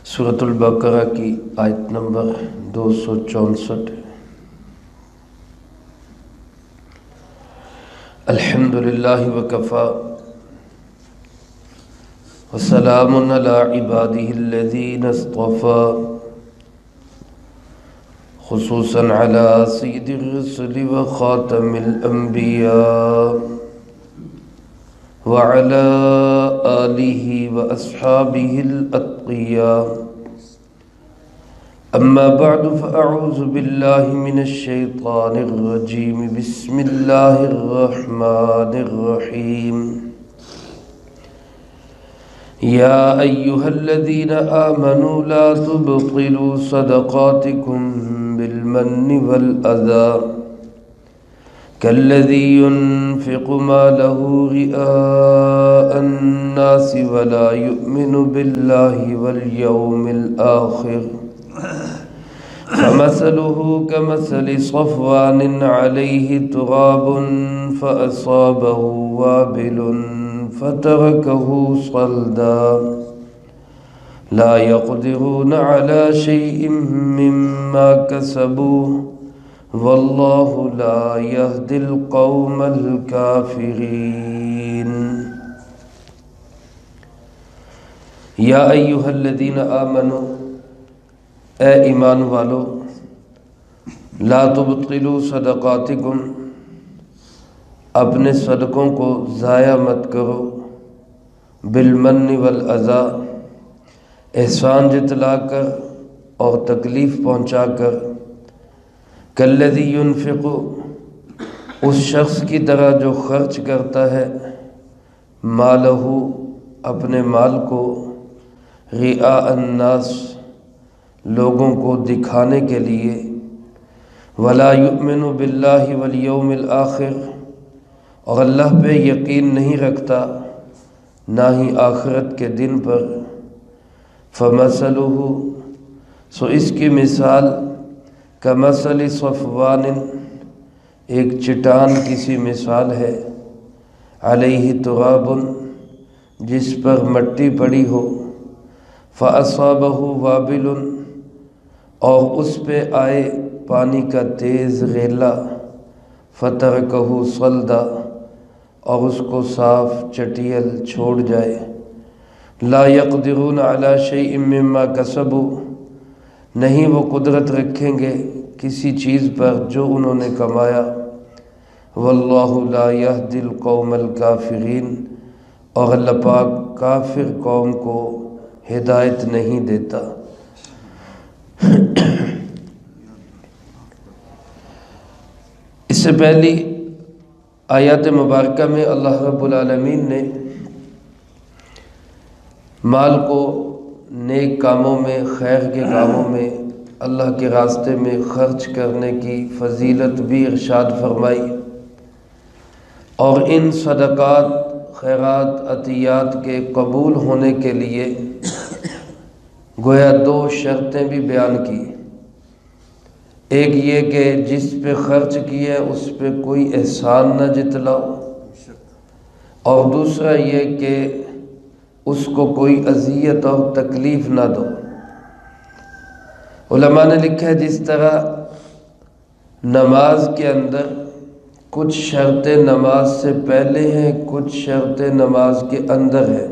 سورۃ البقرہ کی آیت نمبر 264۔ الحمد للہ وکفی وسلام علی عبادہ الذین اصطفی، خصوصا علی سید الرسل وخاتم الانبیاء وعلى آلہ واصحابہ الاتقیاء۔ اما بعد فاعوذ باللہ من الشیطان الرجیم، بسم اللہ الرحمن الرحیم۔ یا ایہا الذین آمنوا لا تبطلوا صدقاتکم بالمن والأذى كالذي ينفق ماله رئاء الناس ولا يؤمن بالله واليوم الآخر، فمثله كمثل صفوان عليه تراب فأصابه وابل فتركه صلدا، لا يقدرون على شيء مما كسبوا واللہ لا یہدی القوم الکافرین۔ یا ایہا الذین آمنوا، اے ایمان والو، لا تبطلوا صدقاتکم، اپنے صدقوں کو ضائع مت کرو، بالمن والاذی، احسان جتلا کر اور تکلیف پہنچا کر، کالذی ينفق، اس شخص کی طرح جو خرچ کرتا ہے، مالہ، اپنے مال کو، رئاء الناس، لوگوں کو دکھانے کے لیے، ولا یؤمن باللہ والیوم الآخر، اور اللہ پہ یقین نہیں رکھتا نہ ہی آخرت کے دن پر، فمثلہ، سو اس کی مثال، کمثل صفوان، ایک چٹان کی سی مثال ہے، علیہ تراب، جس پر مٹی پڑی ہو، فاصابہ وابل، اور اس پہ آئے پانی کا تیز غیلہ، فترکہ صلدا، اور اس کو صاف چٹیل چھوڑ جائے، لا یقدرون علی شیء مما کسبوا، نہیں وہ قدرت رکھیں گے کسی چیز پر جو انہوں نے کمایا، واللہ لا یہدی القوم الکافرین، اور اللہ پاک کافر قوم کو ہدایت نہیں دیتا۔ اس سے پہلی آیات مبارکہ میں اللہ رب العالمین نے مال کو نیک کاموں میں، خیر کے کاموں میں، اللہ کے راستے میں خرچ کرنے کی فضیلت بھی ارشاد فرمائی، اور ان صدقات، خیرات، عطیات کے قبول ہونے کے لیے گویا دو شرطیں بھی بیان کی۔ ایک یہ کہ جس پہ خرچ کیا اس پہ کوئی احسان نہ جتلاؤ، اور دوسرا یہ کہ اس کو کوئی اذیت اور تکلیف نہ دو۔ علماء نے لکھا ہے جس طرح نماز کے اندر کچھ شرطیں نماز سے پہلے ہیں، کچھ شرطیں نماز کے اندر ہیں۔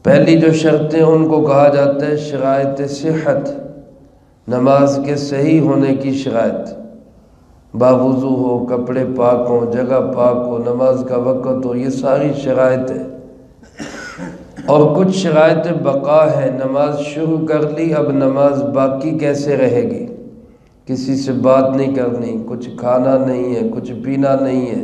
پہلی جو شرطیں ان کو کہا جاتا ہے شرائط صحت، نماز کے صحیح ہونے کی شرائط، باوضو ہو، کپڑے پاک ہوں، جگہ پاک ہو، نماز کا وقت ہو، یہ ساری شرائط ہے۔ اور کچھ شرائط بقا ہے، نماز شروع کر لی، اب نماز باقی کیسے رہے گی، کسی سے بات نہیں کرنی، کچھ کھانا نہیں ہے، کچھ پینا نہیں ہے،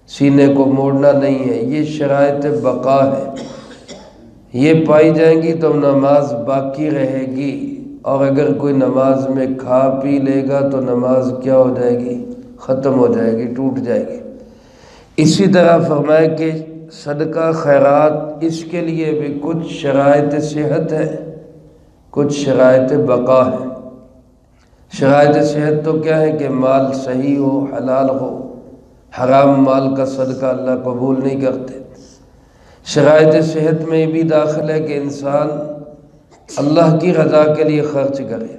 سینے کو موڑنا نہیں ہے، یہ شرائط بقا ہے، یہ پائی جائیں گی تو نماز باقی رہے گی۔ اور اگر کوئی نماز میں کھا پی لے گا تو نماز کیا ہو جائے گی، ختم ہو جائے گی، ٹوٹ جائے گی۔ اسی طرح فرمایا کہ صدقہ خیرات، اس کے لیے بھی کچھ شرائط صحت ہے، کچھ شرائط بقا ہے۔ شرائط صحت تو کیا ہے کہ مال صحیح ہو، حلال ہو، حرام مال کا صدقہ اللہ قبول نہیں کرتے۔ شرائط صحت میں یہ بھی داخل ہے کہ انسان اللہ کی رضا کے لیے خرچ کرے،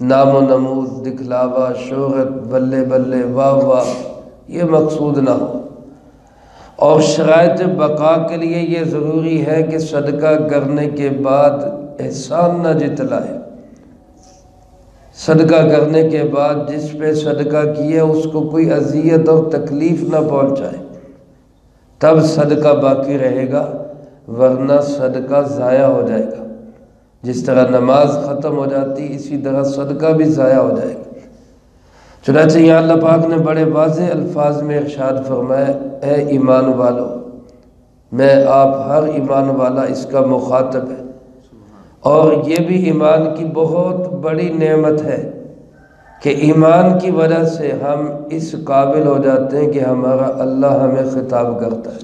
نام و نمود، دکھلاوا، شہرت، بلے بلے، واہ واہ، یہ مقصود نہ ہو۔ اور شرائط بقا کے لیے یہ ضروری ہے کہ صدقہ کرنے کے بعد احسان نہ جتلائے، صدقہ کرنے کے بعد جس پہ صدقہ کیا اس کو کوئی اذیت اور تکلیف نہ پہنچائے، تب صدقہ باقی رہے گا، ورنہ صدقہ ضائع ہو جائے گا۔ جس طرح نماز ختم ہو جاتی اسی طرح صدقہ بھی ضائع ہو جائے گا۔ چنانچہ یہاں اللہ پاک نے بڑے واضح الفاظ میں ارشاد فرمایا، اے ایمان والو، میں آپ ہر ایمان والا اس کا مخاطب ہے، اور یہ بھی ایمان کی بہت بڑی نعمت ہے کہ ایمان کی وجہ سے ہم اس قابل ہو جاتے ہیں کہ ہمارا اللہ ہمیں خطاب کرتا ہے،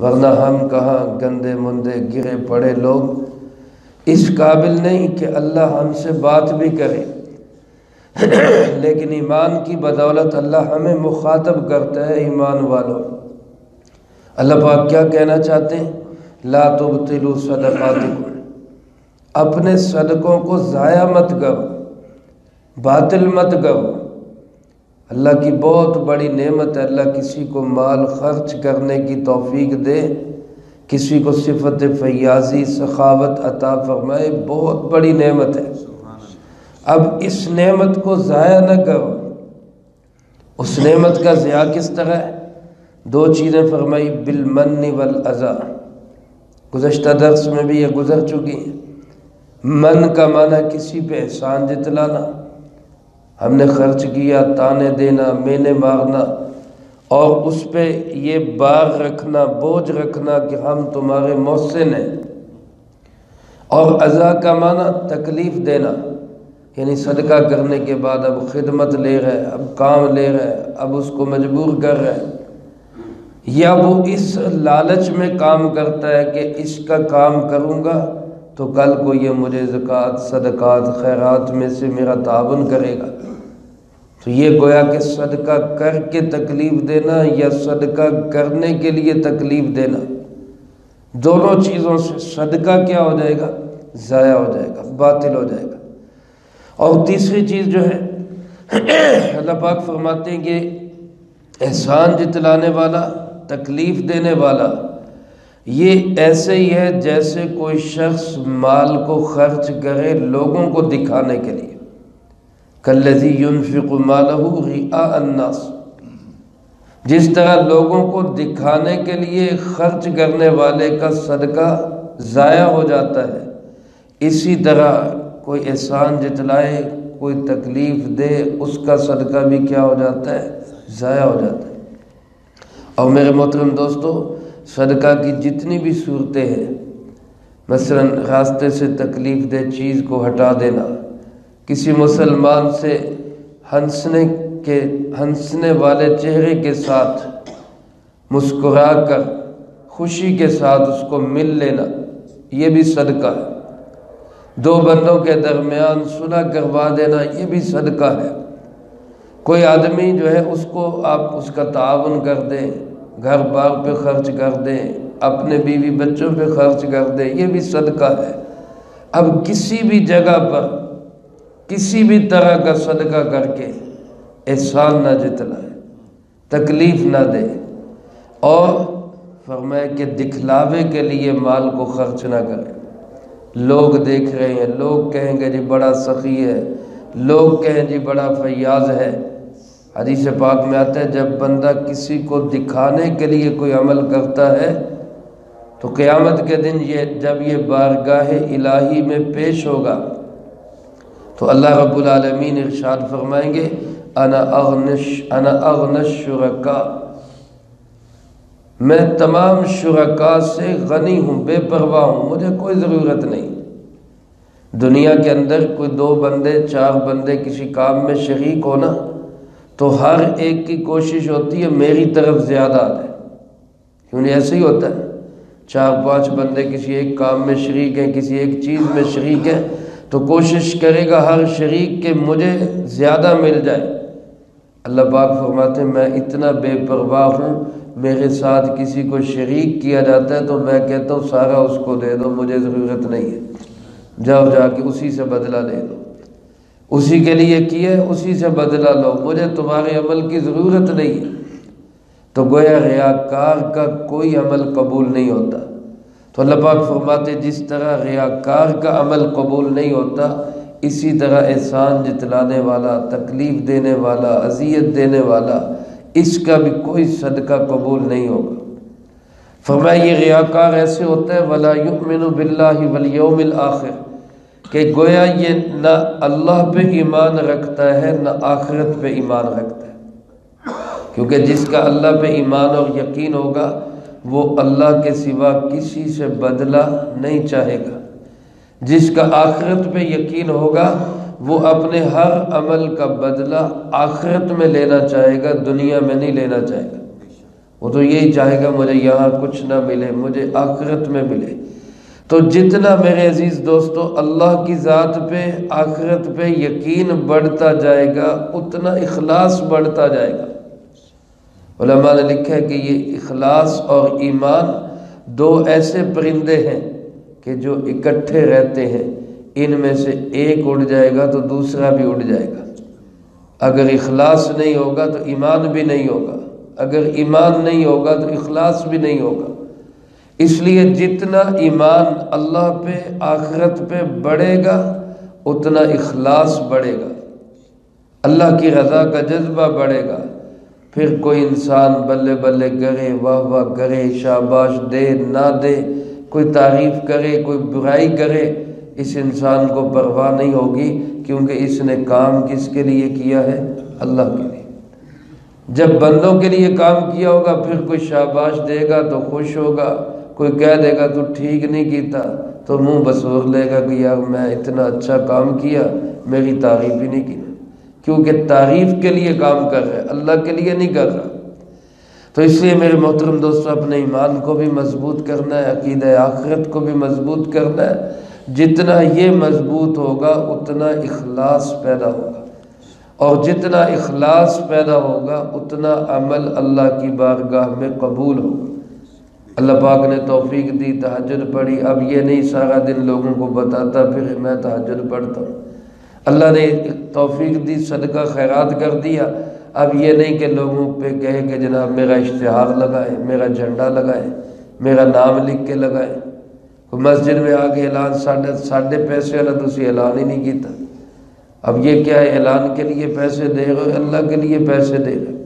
ورنہ ہم کہاں گندے مندے گرے پڑے لوگ اس قابل نہیں کہ اللہ ہم سے بات بھی کرے، لیکن ایمان کی بدولت اللہ ہمیں مخاطب کرتا ہے، ایمان والوں۔ اللہ پاک کیا کہنا چاہتے ہیں؟ لا تبطلوا صدقاتکم، اپنے صدقوں کو ضائع مت کرو، باطل مت کرو۔ اللہ کی بہت بڑی نعمت ہے، اللہ کسی کو مال خرچ کرنے کی توفیق دے، کسی کو صفت فیاضی سخاوت عطا فرمائے، بہت بڑی نعمت ہے۔ اب اس نعمت کو ضائع نہ کرو۔ اس نعمت کا ضیاع کس طرح ہے؟ دو چیزیں فرمائی، بالمن والاذی، گزشتہ درس میں بھی یہ گزر چکی ہیں۔ من کا معنی کسی پہ احسان جتلانا، ہم نے خرچ کیا، تانے دینا، مینے مارنا، اور اس پہ یہ باغ رکھنا، بوجھ رکھنا کہ ہم تمہارے محسن ہیں۔ اور اذی کا معنی تکلیف دینا، یعنی صدقہ کرنے کے بعد اب خدمت لے رہے، اب کام لے رہے، اب اس کو مجبور کر رہے، یا وہ اس لالچ میں کام کرتا ہے کہ اس کا کام کروں گا تو کل کو یہ مجھے زکوٰۃ، صدقات، خیرات میں سے میرا تعاون کرے گا، تو یہ گویا کہ صدقہ کر کے تکلیف دینا یا صدقہ کرنے کے لیے تکلیف دینا، دونوں چیزوں سے صدقہ کیا ہو جائے گا؟ ضائع ہو جائے گا، باطل ہو جائے گا۔ اور تیسری چیز جو ہے، اللہ پاک فرماتے ہیں کہ احسان جتلانے والا، تکلیف دینے والا، یہ ایسے ہی ہے جیسے کوئی شخص مال کو خرچ کرے لوگوں کو دکھانے کے لیے، کالذی ينفق مالہ رئاء الناس، جس طرح لوگوں کو دکھانے کے لیے خرچ کرنے والے کا صدقہ ضائع ہو جاتا ہے، اسی طرح کوئی احسان جتلائے، کوئی تکلیف دے، اس کا صدقہ بھی کیا ہو جاتا ہے؟ ضائع ہو جاتا ہے۔ اور میرے محترم دوستو، صدقہ کی جتنی بھی صورتیں ہیں، مثلا راستے سے تکلیف دہ چیز کو ہٹا دینا، کسی مسلمان سے ہنسنے والے چہرے کے ساتھ مسکرا کر خوشی کے ساتھ اس کو مل لینا، یہ بھی صدقہ ہے۔ دو بندوں کے درمیان صلح کروا دینا، یہ بھی صدقہ ہے۔ کوئی آدمی جو ہے اس کو آپ اس کا تعاون کر دیں، گھر بار پہ خرچ کر دیں، اپنے بیوی بچوں پہ خرچ کر دیں، یہ بھی صدقہ ہے۔ اب کسی بھی جگہ پر کسی بھی طرح کا صدقہ کر کے احسان نہ جتلائے، تکلیف نہ دے، اور فرمایا کہ دکھلاوے کے لیے مال کو خرچ نہ کرے۔ لوگ دیکھ رہے ہیں، لوگ کہیں گے جی بڑا سخی ہے، لوگ کہیں جی بڑا فیاض ہے۔ حدیث پاک میں آتا ہے جب بندہ کسی کو دکھانے کے لیے کوئی عمل کرتا ہے تو قیامت کے دن جب یہ بارگاہ الہی میں پیش ہوگا تو اللہ رب العالمین ارشاد فرمائیں گے، انا اغنی الشرکاء، میں تمام شرکاء سے غنی ہوں، بے پرواہ ہوں، مجھے کوئی ضرورت نہیں۔ دنیا کے اندر کوئی 2 بندے 4 بندے کسی کام میں شریک ہونا تو ہر ایک کی کوشش ہوتی ہے میری طرف زیادہ آ جائے، کیونکہ ایسے ہی ہوتا ہے، 4-5 بندے کسی ایک کام میں شریک ہیں، کسی ایک چیز میں شریک ہیں، تو کوشش کرے گا ہر شریک کے مجھے زیادہ مل جائے۔ اللہ پاک فرماتے ہیں میں اتنا بے پرواہ ہوں، میرے ساتھ کسی کو شریک کیا جاتا ہے تو میں کہتا ہوں سارا اس کو دے دو، مجھے ضرورت نہیں ہے۔ جاؤ جا کے اسی سے بدلہ لے لو، اسی کے لیے کیے اسی سے بدلہ لو، مجھے تمہارے عمل کی ضرورت نہیں ہے۔ تو گویا ریاکار کا کوئی عمل قبول نہیں ہوتا۔ تو اللہ پاک فرماتے جس طرح ریاکار کا عمل قبول نہیں ہوتا، اسی طرح احسان جتلانے والا، تکلیف دینے والا، اذیت دینے والا، اس کا بھی کوئی صدقہ قبول نہیں ہوگا۔ فرمایا یہ ریاکار ایسے ہوتا ہے وَلَا يُؤْمِنُ بِاللَّهِ وَالْيَوْمِ الْآخِرِ، کہ گویا یہ نہ اللہ پہ ایمان رکھتا ہے نہ آخرت پہ ایمان رکھتا ہے، کیونکہ جس کا اللہ پہ ایمان اور یقین ہوگا وہ اللہ کے سوا کسی سے بدلہ نہیں چاہے گا۔ جس کا آخرت پہ یقین ہوگا وہ اپنے ہر عمل کا بدلہ آخرت میں لینا چاہے گا، دنیا میں نہیں لینا چاہے گا۔ وہ تو یہی چاہے گا مجھے یہاں کچھ نہ ملے، مجھے آخرت میں ملے۔ تو جتنا میرے عزیز دوستو اللہ کی ذات پہ، آخرت پہ یقین بڑھتا جائے گا اتنا اخلاص بڑھتا جائے گا۔ علماء نے لکھا ہے کہ یہ اخلاص اور ایمان دو ایسے پرندے ہیں کہ جو اکٹھے رہتے ہیں، ان میں سے ایک اڑ جائے گا تو دوسرا بھی اڑ جائے گا۔ اگر اخلاص نہیں ہوگا تو ایمان بھی نہیں ہوگا، اگر ایمان نہیں ہوگا تو اخلاص بھی نہیں ہوگا۔ اس لیے جتنا ایمان اللہ پہ، آخرت پہ بڑھے گا اتنا اخلاص بڑھے گا، اللہ کی رضا کا جذبہ بڑھے گا۔ پھر کوئی انسان بلے بلے کرے، واہ واہ کرے، شاباش دے نہ دے، کوئی تعریف کرے، کوئی برائی کرے، اس انسان کو پرواہ نہیں ہوگی، کیونکہ اس نے کام کس کے لیے کیا ہے؟ اللہ کے لیے۔ جب بندوں کے لیے کام کیا ہوگا پھر کوئی شاباش دے گا تو خوش ہوگا، کوئی کہہ دے گا تو ٹھیک نہیں کیتا تو منہ بسور لے گا کہ یار میں اتنا اچھا کام کیا، میری تعریف ہی نہیں کی، کیونکہ تعریف کے لیے کام کر رہا ہے، اللہ کے لیے نہیں کر رہا۔ تو اس لیے میرے محترم دوستو اپنے ایمان کو بھی مضبوط کرنا ہے، عقیدہ آخرت کو بھی مضبوط کرنا ہے۔ جتنا یہ مضبوط ہوگا اتنا اخلاص پیدا ہوگا، اور جتنا اخلاص پیدا ہوگا اتنا عمل اللہ کی بارگاہ میں قبول ہوگا۔ اللہ پاک نے توفیق دی، تہجد پڑھی، اب یہ نہیں سارا دن لوگوں کو بتاتا پھر میں تہجد پڑھتا ہوں۔ اللہ نے توفیق دی، صدقہ خیرات کر دیا، اب یہ نہیں کہ لوگوں پہ کہے کہ جناب میرا اشتہار لگائے، میرا جھنڈا لگائے، میرا نام لکھ کے لگائے۔ کوئی مسجد میں آگے اعلان ساڑھے پیسے والا تسی اعلان ہی نہیں کیتا، اب یہ کیا ہے؟ اعلان کے لیے پیسے دے رہے، اللہ کے لیے پیسے دے رہے۔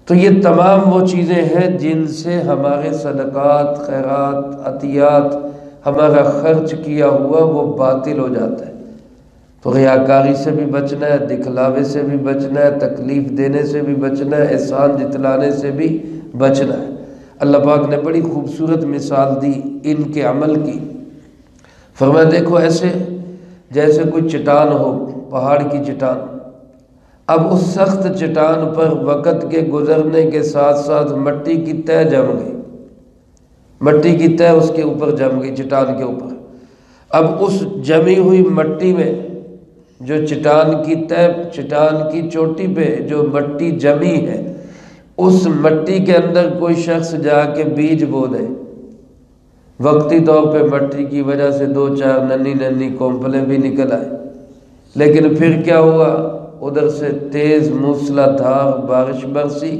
تو یہ تمام وہ چیزیں ہیں جن سے ہمارے صدقات، خیرات، عطیات، ہمارا خرچ کیا ہوا وہ باطل ہو جاتا ہے۔ تو ریاکاری سے بھی بچنا ہے، دکھلاوے سے بھی بچنا ہے، تکلیف دینے سے بھی بچنا ہے، احسان جتلانے سے بھی بچنا ہے۔ اللہ پاک نے بڑی خوبصورت مثال دی ان کے عمل کی۔ فرمایا دیکھو ایسے جیسے کوئی چٹان ہو، پہاڑ کی چٹان، اب اس سخت چٹان پر وقت کے گزرنے کے ساتھ ساتھ مٹی کی تہ جم گئی، مٹی کی تہ اس کے اوپر جم گئی، چٹان کے اوپر۔ اب اس جمی ہوئی مٹی میں جو چٹان کی تہ، چٹان کی چوٹی پہ جو مٹی جمی ہے، اس مٹی کے اندر کوئی شخص جا کے بیج بو دے، وقتی طور پہ مٹی کی وجہ سے دو چار ننھی ننھی کونپلیں بھی نکل آئے، لیکن پھر کیا ہوا؟ ادھر سے تیز موسلا دھار بارش برسی،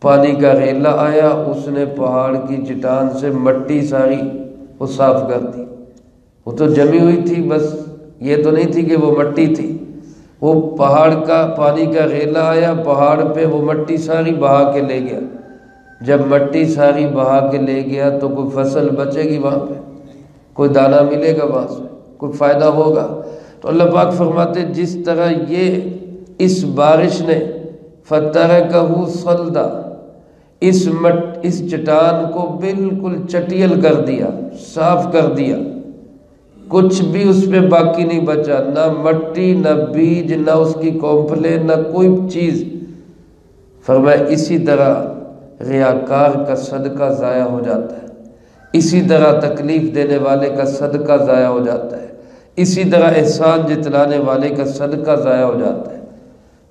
پانی کا ریلا آیا، اس نے پہاڑ کی چٹان سے مٹی ساری وہ صاف کر دی۔ وہ تو جمی ہوئی تھی، بس یہ تو نہیں تھی کہ وہ مٹی تھی، وہ پہاڑ کا پانی کا ریلا آیا، پہاڑ پہ وہ مٹی ساری بہا کے لے گیا۔ جب مٹی ساری بہا کے لے گیا تو کوئی فصل بچے گی وہاں پہ؟ کوئی دانہ ملے گا وہاں سے؟ کوئی فائدہ ہوگا؟ تو اللہ پاک فرماتے جس طرح یہ اس بارش نے فَتَرَكَهُ صَلْدًا، اس چٹان کو بالکل چٹیل کر دیا، صاف کر دیا، کچھ بھی اس پہ باقی نہیں بچا، نہ مٹی، نہ بیج، نہ اس کی کونپلیں، نہ کوئی چیز۔ فرمایا اسی طرح ریاکار کا صدقہ ضائع ہو جاتا ہے، اسی طرح تکلیف دینے والے کا صدقہ ضائع ہو جاتا ہے، اسی طرح احسان جتلانے والے کا صدقہ ضائع ہو جاتا ہے۔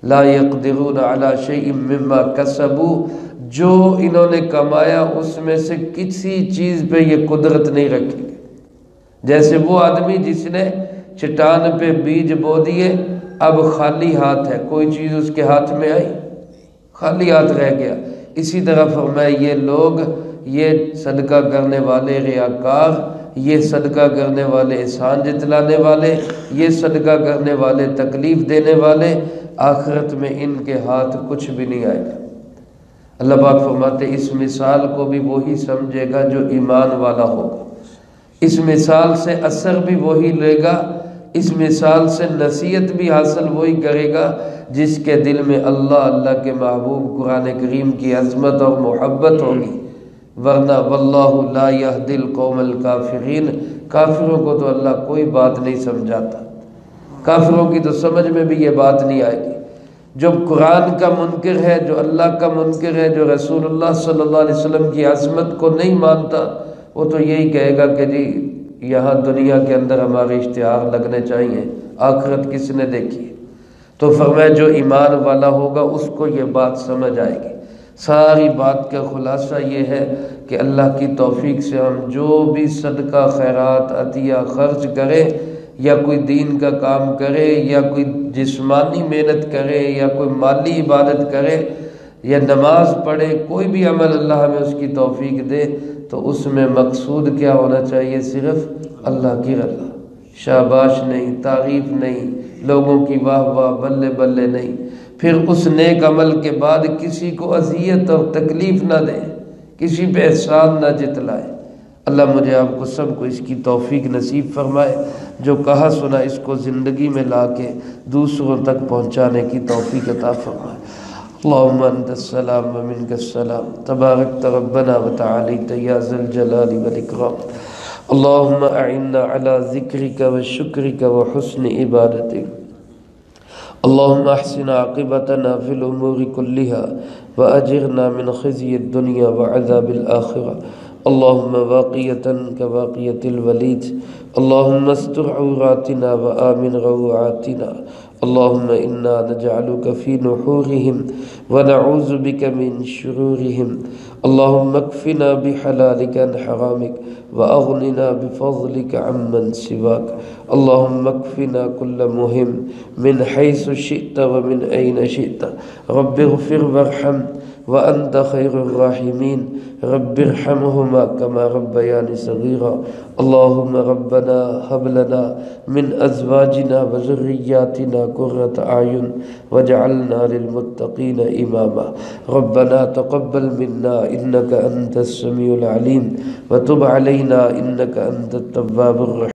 لا يقدرون على شيء مما كسبوا، جو انہوں نے کمایا اس میں سے کسی چیز پہ یہ قدرت نہیں رکھیں گے۔ جیسے وہ آدمی جس نے چٹان پہ بیج بو دیے، اب خالی ہاتھ ہے، کوئی چیز اس کے ہاتھ میں آئی، خالی ہاتھ رہ گیا۔ اسی طرح فرمایا یہ لوگ، یہ صدقہ کرنے والے ریاکار، یہ صدقہ کرنے والے احسان جتلانے والے، یہ صدقہ کرنے والے تکلیف دینے والے، آخرت میں ان کے ہاتھ کچھ بھی نہیں آئے گا۔ اللہ پاک فرماتے اس مثال کو بھی وہی سمجھے گا جو ایمان والا ہوگا، اس مثال سے اثر بھی وہی لے گا، اس مثال سے نصیحت بھی حاصل وہی کرے گا جس کے دل میں اللہ کے محبوب قرآن کریم کی عظمت اور محبت ہوگی۔ ورنہ واللہ لا یہدی القوم الکافرین، کافروں کو تو اللہ کوئی بات نہیں سمجھاتا، کافروں کی تو سمجھ میں بھی یہ بات نہیں آئے گی۔ جو قرآن کا منکر ہے، جو اللہ کا منکر ہے، جو رسول اللہ صلی اللہ علیہ وسلم کی عظمت کو نہیں مانتا، وہ تو یہی کہے گا کہ جی یہاں دنیا کے اندر ہمارے اشتہار لگنے چاہیے، آخرت کس نے دیکھی؟ تو فرمایا جو ایمان والا ہوگا اس کو یہ بات سمجھ آئے گی۔ ساری بات کا خلاصہ یہ ہے کہ اللہ کی توفیق سے ہم جو بھی صدقہ خیرات عطیہ خرچ کریں، یا کوئی دین کا کام کرے، یا کوئی جسمانی محنت کرے، یا کوئی مالی عبادت کرے، یا نماز پڑھے، کوئی بھی عمل اللہ ہمیں اس کی توفیق دے، تو اس میں مقصود کیا ہونا چاہیے؟ صرف اللہ کی رضا، شاباش نہیں، تعریف نہیں، لوگوں کی واہ واہ بلے بلے نہیں۔ پھر اس نیک عمل کے بعد کسی کو اذیت اور تکلیف نہ دے، کسی پہ احسان نہ جتلائے۔ اللہ مجھے آپ کو سب کو اس کی توفیق نصیب فرمائے، جو کہا سنا اس کو زندگی میں لا کے دوسروں تک پہنچانے کی توفیق عطا فرمائے۔ اللہم انت السلام ومنک السلام، تبارکت ربنا وتعالیت یا ذا الجلال والاکرام۔ اللہم اعنا علی ذکرک وشکرک وحسن عبادتک۔ اللہم احسن عاقبتنا فی الامور کلہا واجرنا من خزی الدنیا وعذاب الآخرہ۔ اللہم واقیتا کواقیت الولید، اللہم استر عوراتنا وآمن روعاتنا۔ اللہم انا نجعلک فی نحورہم ونعوذ بک من شرورہم۔ اللہم اکفنا بحلالک عن حرامک واغننا بفضلک عمن سواک۔ اللہم اکفنا کل مہم من حیث شئت ومن این شئت۔ رب اغفر وارحم وانت خیر الراحمین، رب ارحمہما کما ربیانی صغیرا۔ اللہم ربنا ہب لنا من ازواجنا وذریاتنا قرۃ اعین واجعلنا للمتقین اماما۔ ربنا تقبل منا انک انت السمیع العلیم وتب علینا انک انت التواب الرحیم۔